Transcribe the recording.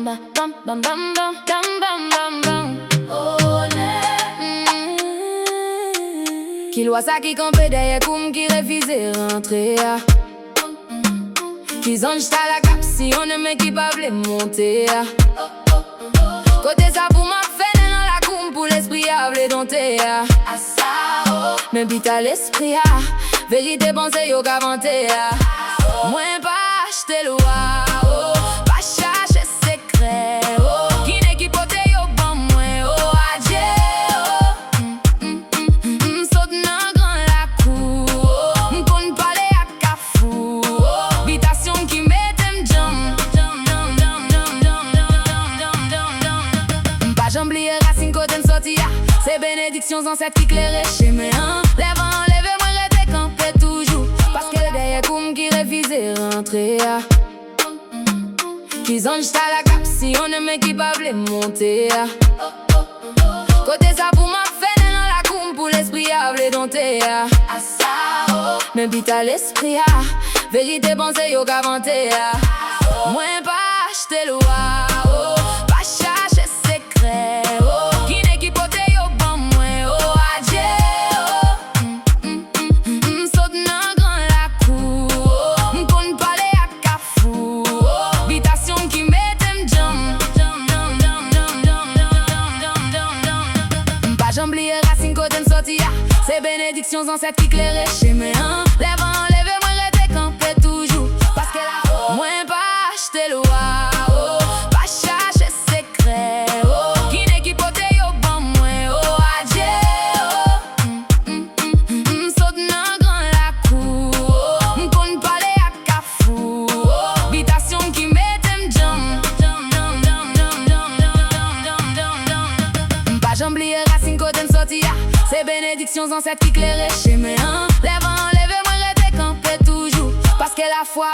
bam bam bam bam bam bam bam. Qui lois ça qui campait derrière comme qui refusait rentrer. Qui zonge ta la cap si on ne met qui pas voulait monter. Côté ça pour ma fait dans la coum pour l'esprit à vle dompter. Mais vite à l'esprit vérité pensée yo qu'avanter. Moins pas acheter le pas chercher secret. Qui n'est qui pote yo ban moins adieu. Saute nan grand la cour m'konn parler à kafou. Habitation qui mette m'jam. M'pas jamblier racine côté m'sorti. C'est bénédictions ancêtres qui clairent chez mes lève enlever moi rete campé toujours. Parce que derrière comme qui refusait rentrer. Qui zonge ta la cap si on ne met qui pas voulait monter. Côté ça pour ma fait dans la coum pour l'esprit à vle dompter. Mais vite à l'esprit vérité pensée yo qu'avanter. Moins pas acheter le pas chercher secret. Qui n'est qui pote yo ban moins adieu. Saute nan grand la cour m'konn parler à kafou. Habitation qui mette m'jam. M'pas jamblier racine côté m'sorti. C'est bénédictions ancêtres qui clairent chez mes lève enlever moi rete campé toujours. Parce que la moins pas acheter le pas chercher secret. Qui n'est qui pote yo ban moins adieu. Saute nan grand la cour m'konn parler à kafou. Habitation qui mette m'jam. M'pas jamblier racine côté m'sorti. C'est bénédictions ancêtres qui clairent chez mes lève enlever moi rete campé toujours. Parce que la foi